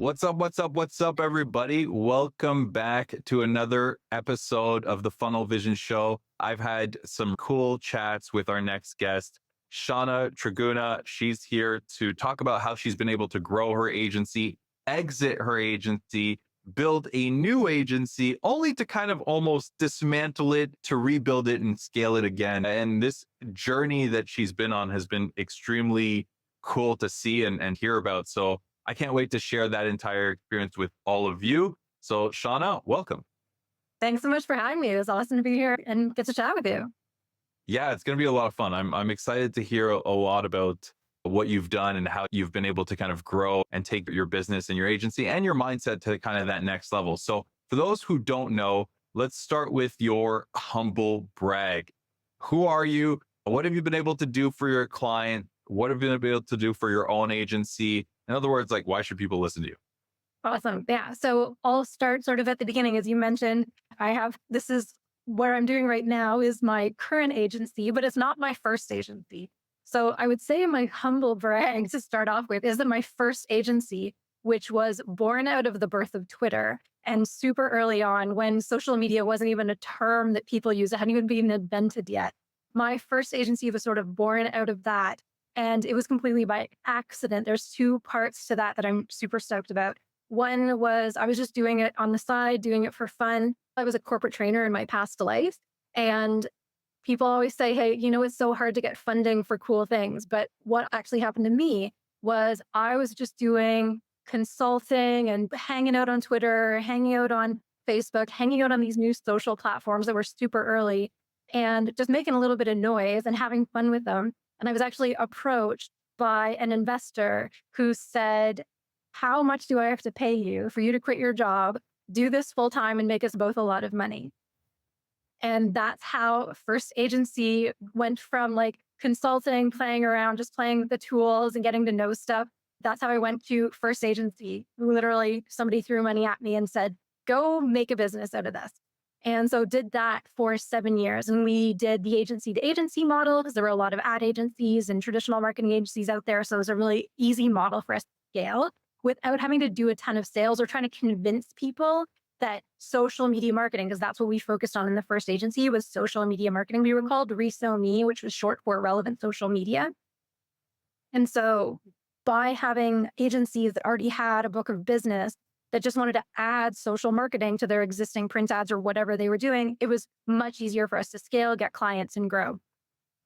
What's up? What's up? What's up, everybody? Welcome back to another episode of the Funnel Vision Show. I've had some cool chats with our next guest, Shawna Tregunna. She's here to talk about how she's been able to grow her agency, exit her agency, build a new agency, only to kind of almost dismantle it, to rebuild it and scale it again. And this journey that she's been on has been extremely cool to see and hear about. So I can't wait to share that entire experience with all of you. So, Shawna, welcome. Thanks so much for having me. It was awesome to be here and get to chat with you. Yeah, it's going to be a lot of fun. I'm excited to hear a lot about what you've done and how you've been able to kind of grow and take your business and your agency and your mindset to kind of that next level. So, for those who don't know, let's start with your humble brag. Who are you? What have you been able to do for your client? What have you been able to do for your own agency? In other words, like, why should people listen to you? Awesome. Yeah. So I'll start sort of at the beginning. As you mentioned, this is where I'm doing right now is my current agency, but it's not my first agency. So I would say my humble brag to start off with is that my first agency, which was born out of the birth of Twitter and super early on when social media wasn't even a term that people use, it hadn't even been invented yet. My first agency was sort of born out of that. And it was completely by accident. There's two parts to that I'm super stoked about. One was I was just doing it on the side, doing it for fun. I was a corporate trainer in my past life. And people always say, hey, it's so hard to get funding for cool things. But what actually happened to me was I was just doing consulting and hanging out on Twitter, hanging out on Facebook, hanging out on these new social platforms that were super early and just making a little bit of noise and having fun with them. And I was actually approached by an investor who said, how much do I have to pay you for you to quit your job, do this full time and make us both a lot of money? And that's how first agency went from like consulting, playing around, just playing with the tools and getting to know stuff. That's how I went to first agency. Literally somebody threw money at me and said, go make a business out of this. And so did that for 7 years. And we did the agency to agency model because there were a lot of ad agencies and traditional marketing agencies out there. So it was a really easy model for us to scale without having to do a ton of sales or trying to convince people that social media marketing, because that's what we focused on in the first agency was social media marketing. We were called ReSoMe, which was short for relevant social media. And so by having agencies that already had a book of business that just wanted to add social marketing to their existing print ads or whatever they were doing, it was much easier for us to scale, get clients, and grow.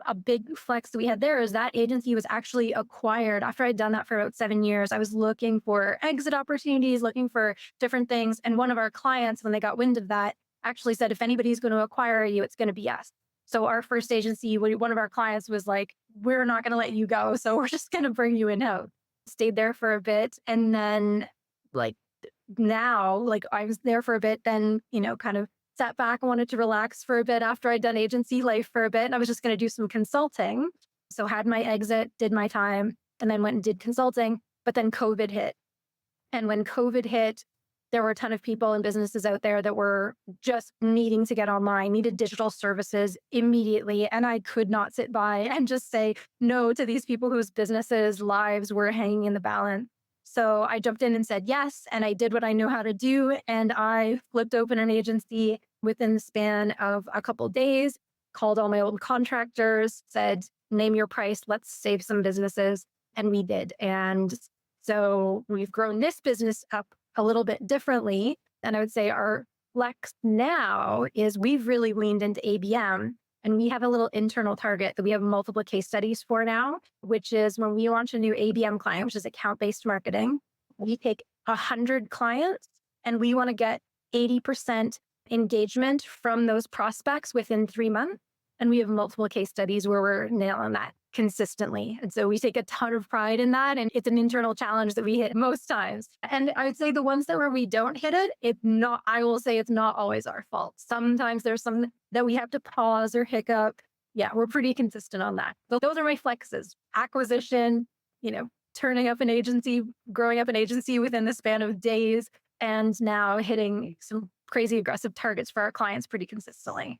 A big flex that we had there is that agency was actually acquired. After I'd done that for about 7 years, I was looking for exit opportunities, looking for different things. And one of our clients, when they got wind of that, actually said, if anybody's going to acquire you, it's going to be us. So our first agency, one of our clients was like, we're not going to let you go. So we're just going to bring you in-house. Stayed there for a bit. And then now, I was there for a bit, then, kind of sat back and wanted to relax for a bit after I'd done agency life for a bit. And I was just going to do some consulting. So had my exit, did my time, and then went and did consulting. But then COVID hit. And when COVID hit, there were a ton of people and businesses out there that were just needing to get online, needed digital services immediately. And I could not sit by and just say no to these people whose businesses, lives were hanging in the balance. So I jumped in and said yes, and I did what I know how to do. And I flipped open an agency within the span of a couple of days, called all my old contractors, said, name your price, let's save some businesses. And we did. And so we've grown this business up a little bit differently. And I would say our flex now is we've really leaned into ABM. And we have a little internal target that we have multiple case studies for now, which is when we launch a new ABM client, which is account-based marketing, we take 100 clients and we want to get 80% engagement from those prospects within 3 months. And we have multiple case studies where we're nailing that consistently. And so we take a ton of pride in that. And it's an internal challenge that we hit most times. And I would say the ones where we don't hit it, I will say it's not always our fault. Sometimes there's some that we have to pause or hiccup. Yeah, we're pretty consistent on that. So those are my flexes. Acquisition, turning up an agency, growing up an agency within the span of days, and now hitting some crazy aggressive targets for our clients pretty consistently.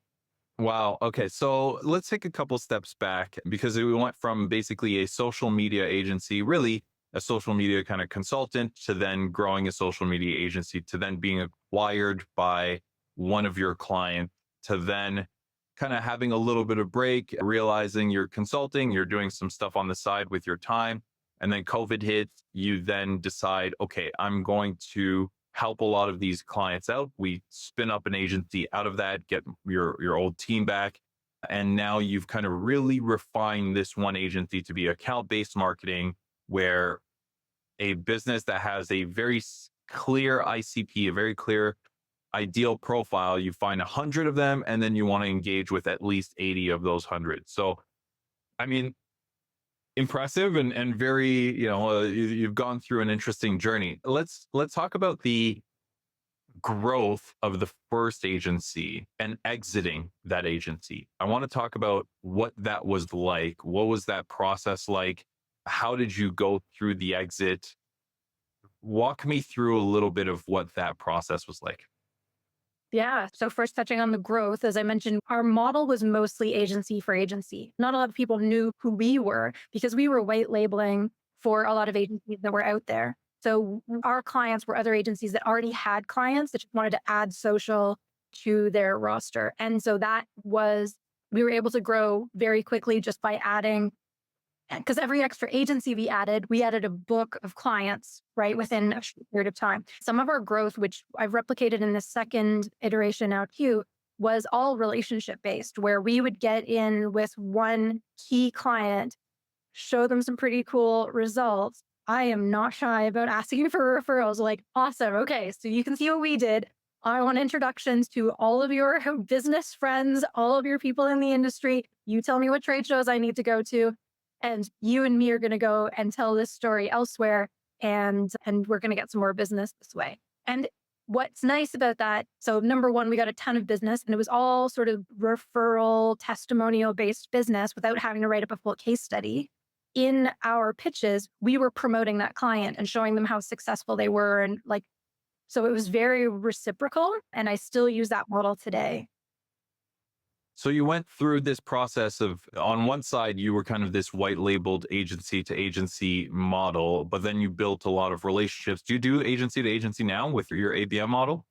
Wow. Okay. So let's take a couple steps back because we went from basically a social media agency, really a social media kind of consultant to then growing a social media agency to then being acquired by one of your clients to then kind of having a little bit of break, realizing you're consulting, you're doing some stuff on the side with your time. And then COVID hits, you then decide, okay, I'm going to help a lot of these clients out. We spin up an agency out of that, get your old team back. And now you've kind of really refined this one agency to be account-based marketing, where a business that has a very clear ICP, a very clear ideal profile, you find 100 of them, and then you want to engage with at least 80 of those 100. So, I mean, impressive and very, you've gone through an interesting journey. Let's talk about the growth of the first agency and exiting that agency. I want to talk about what that was like. What was that process like? How did you go through the exit? Walk me through a little bit of what that process was like. Yeah. So, first, touching on the growth, as I mentioned, our model was mostly agency for agency. Not a lot of people knew who we were because we were white labeling for a lot of agencies that were out there. So, our clients were other agencies that already had clients that just wanted to add social to their roster. And so, we were able to grow very quickly just by adding, because every extra agency we added a book of clients, right, within a short period of time. Some of our growth, which I've replicated in the second iteration now too, was all relationship based, where we would get in with one key client, show them some pretty cool results. I am not shy about asking for referrals. Like, awesome. Okay, so you can see what we did. I want introductions to all of your business friends, all of your people in the industry. You tell me what trade shows I need to go to. And you and me are going to go and tell this story elsewhere, and we're going to get some more business this way. And what's nice about that, so number one, we got a ton of business, and it was all sort of referral, testimonial based business without having to write up a full case study. In our pitches, we were promoting that client and showing them how successful they were. And so it was very reciprocal. And I still use that model today. So you went through this process of, on one side, you were kind of this white labeled agency to agency model, but then you built a lot of relationships. Do you do agency to agency now with your ABM model?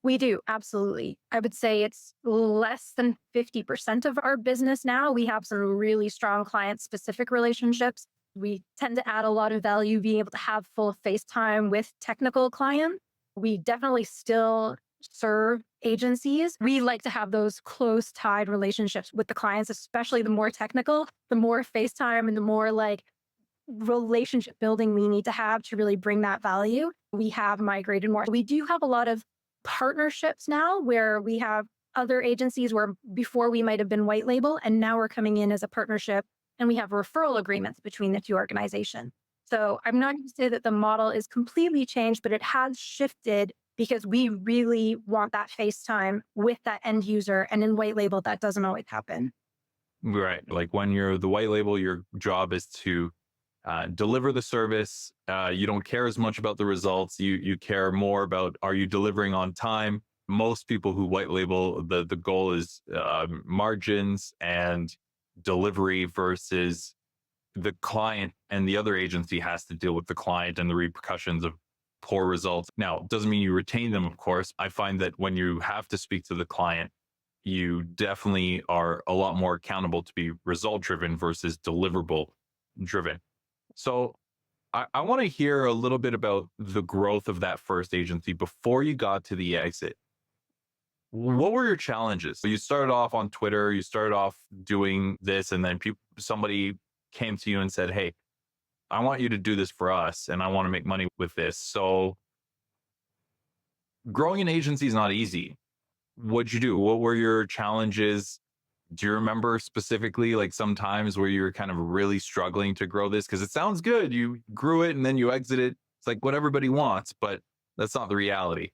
We do, absolutely. I would say it's less than 50% of our business now. We have some really strong client specific relationships. We tend to add a lot of value being able to have full FaceTime with technical clients. We definitely still serve agencies. We like to have those close tied relationships with the clients, especially the more technical, the more FaceTime and the more relationship building we need to have to really bring that value. We have migrated more. We do have a lot of partnerships now where we have other agencies where before we might have been white label and now we're coming in as a partnership, and we have referral agreements between the two organizations. So I'm not going to say that the model is completely changed, but it has shifted because we really want that FaceTime with that end user. And in white label, that doesn't always happen. Right. Like when you're the white label, your job is to deliver the service. You don't care as much about the results. You care more about, are you delivering on time? Most people who white label, the goal is margins and delivery versus the client, and the other agency has to deal with the client and the repercussions of poor results. Now, it doesn't mean you retain them, of course. I find that when you have to speak to the client, you definitely are a lot more accountable to be result driven versus deliverable driven. So I want to hear a little bit about the growth of that first agency before you got to the exit. What were your challenges? You started off on Twitter, you started off doing this, and then somebody came to you and said, hey, I want you to do this for us, and I want to make money with this. So growing an agency is not easy. What'd you do? What were your challenges? Do you remember specifically like some times where you were kind of really struggling to grow this? Because it sounds good. You grew it and then you exited. It's like what everybody wants, but that's not the reality.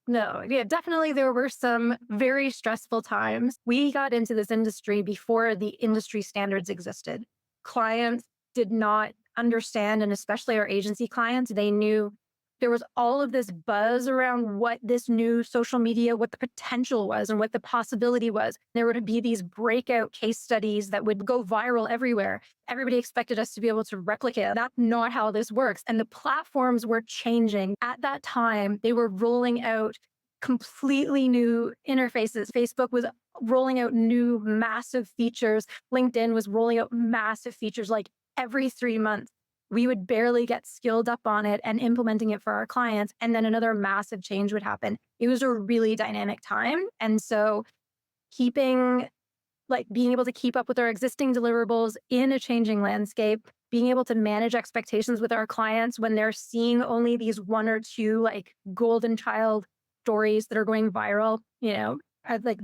No, yeah, definitely there were some very stressful times. We got into this industry before the industry standards existed. Clients did not understand, and especially our agency clients, they knew there was all of this buzz around what this new social media, what the potential was and what the possibility was. There would be these breakout case studies that would go viral everywhere. Everybody expected us to be able to replicate. That's not how this works. And the platforms were changing. At that time, they were rolling out completely new interfaces. Facebook was rolling out new massive features. LinkedIn was rolling out massive features like every 3 months. We would barely get skilled up on it and implementing it for our clients. And then another massive change would happen. It was a really dynamic time. And so keeping being able to keep up with our existing deliverables in a changing landscape, being able to manage expectations with our clients when they're seeing only these one or two golden child stories that are going viral, like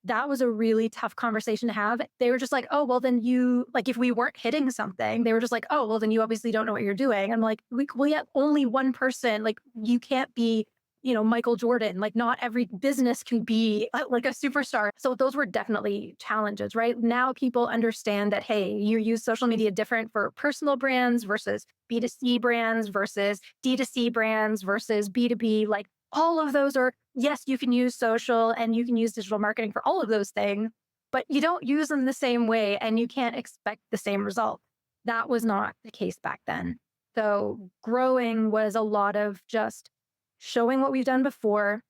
that was a really tough conversation to have. They were just like, oh, well, then if we weren't hitting something, they were just like, oh, well, then you obviously don't know what you're doing. I'm like, we have only one person. You can't be, Michael Jordan. Not every business can be like a superstar. So those were definitely challenges, right? Now people understand that, hey, you use social media different for personal brands versus B2C brands versus D2C brands versus B2B. All of those are, yes, you can use social and you can use digital marketing for all of those things, but you don't use them the same way and you can't expect the same result. That was not the case back then. So growing was a lot of just showing what we've done before,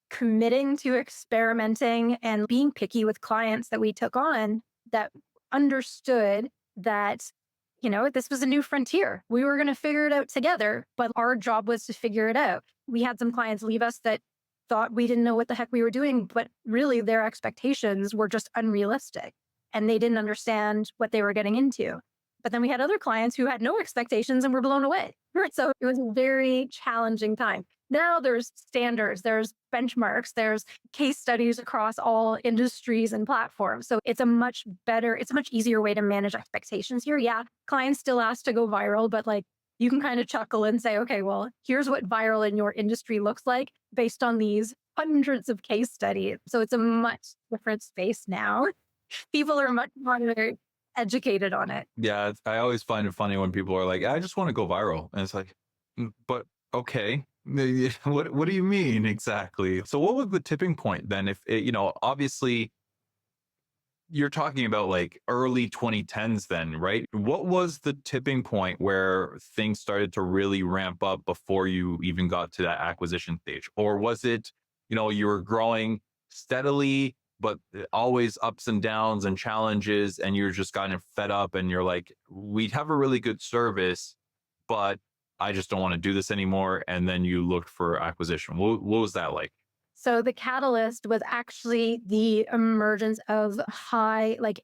committing to experimenting and being picky with clients that we took on that understood that, this was a new frontier. We were going to figure it out together, but our job was to figure it out. We had some clients leave us that thought we didn't know what the heck we were doing, but really their expectations were just unrealistic and they didn't understand what they were getting into. But then we had other clients who had no expectations and were blown away. So it was a very challenging time. Now there's standards, there's benchmarks, there's case studies across all industries and platforms. So it's a much easier way to manage expectations here. Yeah, clients still ask to go viral, but you can kind of chuckle and say, okay, well, here's what viral in your industry looks like based on these hundreds of case studies. So it's a much different space now. People are much more educated on it. Yeah, I always find it funny when people are like, I just want to go viral. And it's like, but okay. What do you mean exactly? So what was the tipping point then? If it, obviously you're talking about early 2010s then, right? What was the tipping point where things started to really ramp up before you even got to that acquisition stage? Or was it, you were growing steadily, but always ups and downs and challenges, and you're just kind of fed up and you're like, we have a really good service, but I just don't want to do this anymore. And then you looked for acquisition. What was that like? So the catalyst was actually the emergence of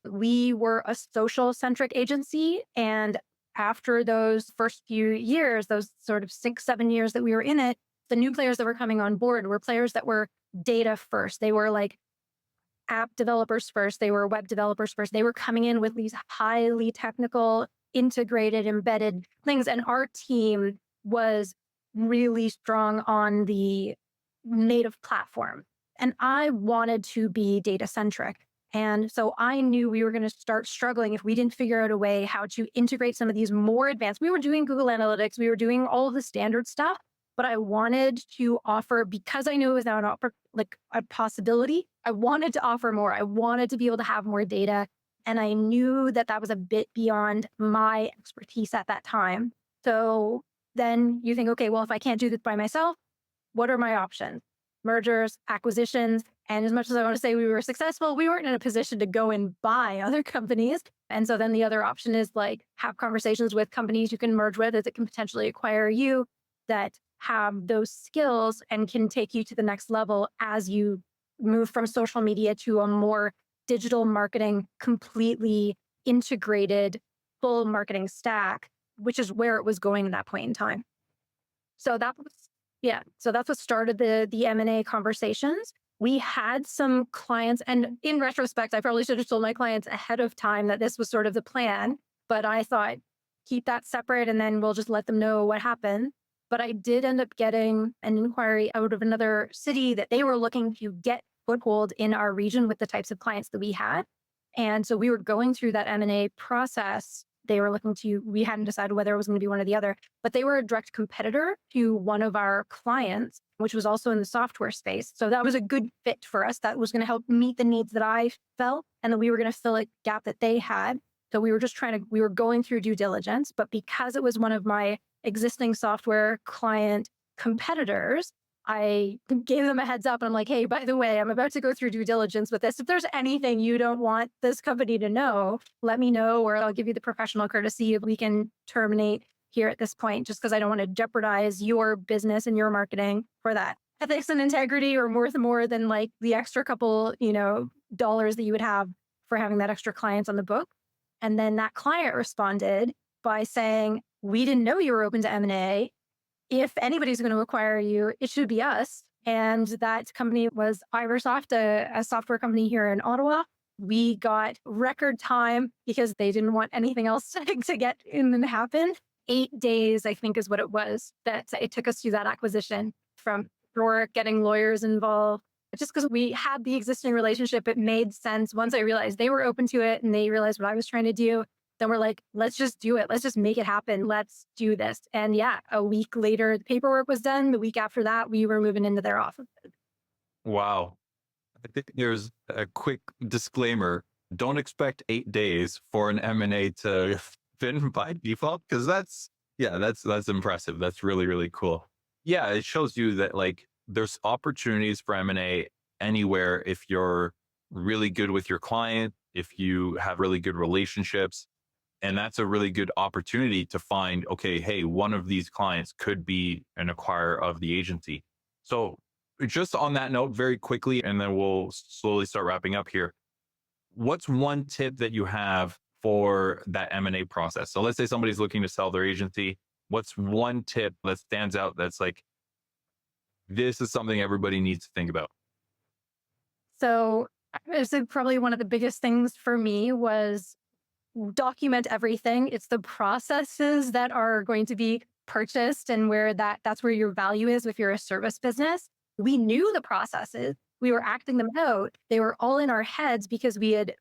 we were a social centric agency. And after those first few years, those sort of 6, 7 years that we were in it, the new players that were coming on board were players that were data first. They were app developers first. They were web developers first. They were coming in with these highly technical, integrated, embedded things. And our team was really strong on the native platform. And I wanted to be data centric. And so I knew we were going to start struggling if we didn't figure out a way how to integrate some of these more advanced. We were doing Google Analytics, we were doing all of the standard stuff, but I wanted to offer, because I knew it was now a possibility, I wanted to offer more. I wanted to be able to have more data. And I knew that that was a bit beyond my expertise at that time. So then you think, okay, well, if I can't do this by myself, what are my options? Mergers, acquisitions. And as much as I want to say we were successful, we weren't in a position to go and buy other companies. And so then the other option is have conversations with companies you can merge with as it can potentially acquire you that have those skills and can take you to the next level as you move from social media to a more digital marketing, completely integrated, full marketing stack, which is where it was going at that point in time. So that was, so that's what started the M&A conversations. We had some clients, and in retrospect, I probably should have told my clients ahead of time that this was sort of the plan, but I thought, keep that separate and then we'll just let them know what happened. But I did end up getting an inquiry out of another city that they were looking to get foothold in our region with the types of clients that we had. And so we were going through that M&A process they were looking to, we hadn't decided whether it was going to be one or the other, but they were a direct competitor to one of our clients, which was also in the software space. So that was a good fit for us. That was going to help meet the needs that I felt, and then we were going to fill a gap that they had. So we were just we were going through due diligence, but because it was one of my existing software client competitors, I gave them a heads up and I'm like, hey, by the way, I'm about to go through due diligence with this. If there's anything you don't want this company to know, let me know, or I'll give you the professional courtesy if we can terminate here at this point, just because I don't want to jeopardize your business and your marketing for that. Ethics and integrity are worth more than like the extra couple, dollars that you would have for having that extra clients on the book. And then that client responded by saying, we didn't know you were open to M&A. If anybody's going to acquire you, it should be us. And that company was Iversoft, a software company here in Ottawa. We got record time because they didn't want anything else to get in and happen. 8 days, I think, is what it was that it took us through that acquisition, from work, getting lawyers involved. Just because we had the existing relationship, it made sense. Once I realized they were open to it and they realized what I was trying to do, then we're like, let's just do it. Let's just make it happen. Let's do this. And yeah, a week later, the paperwork was done. The week after that, we were moving into their office. Wow. I think there's a quick disclaimer. Don't expect 8 days for an M&A to fin by default, because that's impressive. That's really, really cool. Yeah, it shows you that like there's opportunities for M&A anywhere if you're really good with your client, if you have really good relationships. And that's a really good opportunity to find, okay, hey, one of these clients could be an acquirer of the agency. So just on that note, very quickly, and then we'll slowly start wrapping up here. What's one tip that you have for that M&A process? So let's say somebody's looking to sell their agency. What's one tip that stands out that's like, this is something everybody needs to think about? So I said probably one of the biggest things for me was document everything. It's the processes that are going to be purchased and where that's where your value is if you're a service business. We knew the processes. We were acting them out. They were all in our heads because we had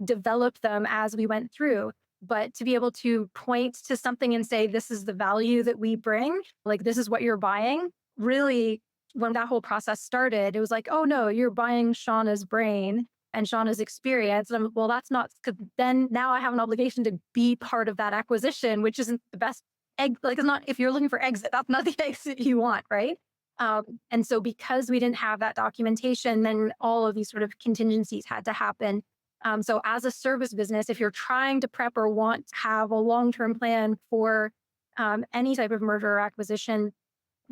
developed them as we went through. But to be able to point to something and say, this is the value that we bring, like this is what you're buying, really, when that whole process started, it was like, oh no, you're buying Shawna's brain and Shawna's experience. And well, that's not, because then now I have an obligation to be part of that acquisition, which isn't the best egg. Like, it's not, if you're looking for exit, that's not the exit you want, right? And so because we didn't have that documentation, then all of these sort of contingencies had to happen. So as a service business, if you're trying to prep or want to have a long-term plan for any type of merger or acquisition,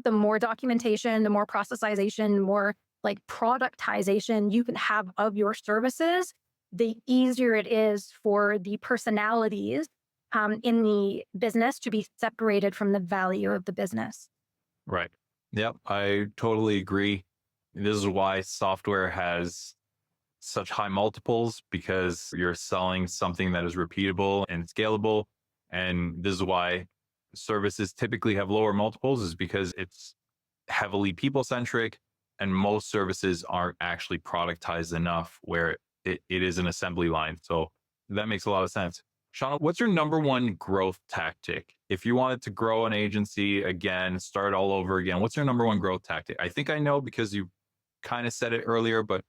the more documentation, the more processization, the more like productization you can have of your services, the easier it is for the personalities in the business to be separated from the value of the business. Right. Yep. I totally agree. This is why software has such high multiples, because you're selling something that is repeatable and scalable. And this is why services typically have lower multiples, is because it's heavily people centric. And most services aren't actually productized enough where it is an assembly line. So that makes a lot of sense. Shawna, what's your number one growth tactic? If you wanted to grow an agency again, start all over again, what's your number one growth tactic? I think I know because you kind of said it earlier, but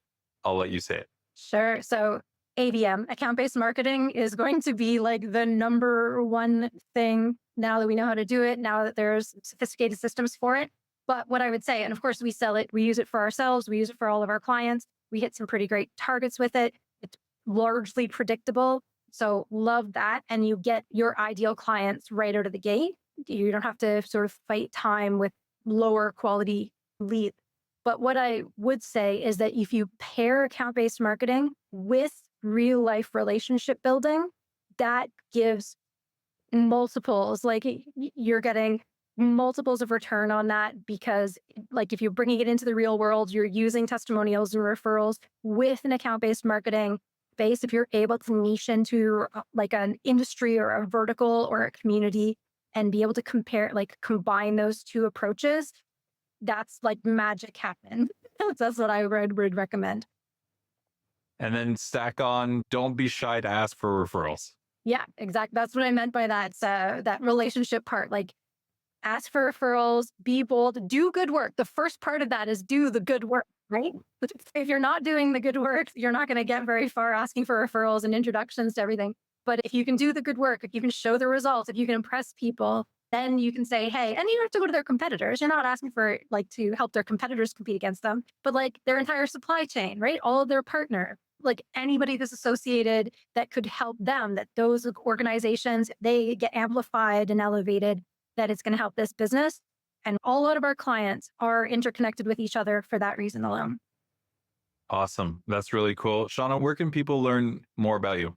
I'll let you say it. Sure. So ABM, account-based marketing, is going to be like the number one thing now that we know how to do it, now that there's sophisticated systems for it. But what I would say, and of course we sell it, we use it for ourselves, we use it for all of our clients. We hit some pretty great targets with it. It's largely predictable. So love that. And you get your ideal clients right out of the gate. You don't have to sort of fight time with lower quality leads. But what I would say is that if you pair account-based marketing with real life relationship building, that gives multiples. Like you're getting multiples of return on that, because like if you're bringing it into the real world, you're using testimonials and referrals with an account-based marketing base. If you're able to niche into like an industry or a vertical or a community and be able to combine those two approaches, that's like magic happen. That's what I would recommend. And then stack on, don't be shy to ask for referrals. Yeah, exactly. That's what I meant by that relationship part. Like ask for referrals, be bold, do good work. The first part of that is do the good work, right? If you're not doing the good work, you're not going to get very far asking for referrals and introductions to everything. But if you can do the good work, if you can show the results, if you can impress people, then you can say, hey, and you don't have to go to their competitors. You're not asking for like to help their competitors compete against them, but like their entire supply chain, right? All of their partner, like anybody that's associated that could help them, that those organizations, they get amplified and elevated, that it's going to help this business. And a lot of our clients are interconnected with each other for that reason alone. Awesome. That's really cool. Shawna, where can people learn more about you?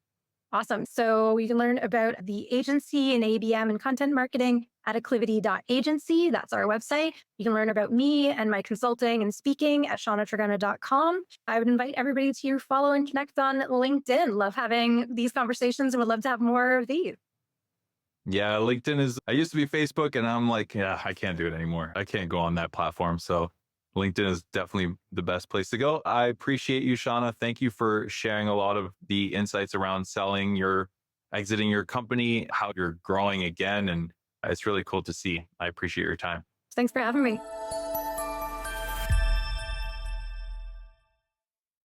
Awesome. So you can learn about the agency and ABM and content marketing at acclivity.agency. That's our website. You can learn about me and my consulting and speaking at shawnatregunna.com. I would invite everybody to follow and connect on LinkedIn. Love having these conversations and would love to have more of these. Yeah, LinkedIn is, I used to be Facebook and I'm like, yeah, I can't do it anymore. I can't go on that platform. So LinkedIn is definitely the best place to go. I appreciate you, Shawna. Thank you for sharing a lot of the insights around selling your, exiting your company, how you're growing again. And it's really cool to see. I appreciate your time. Thanks for having me.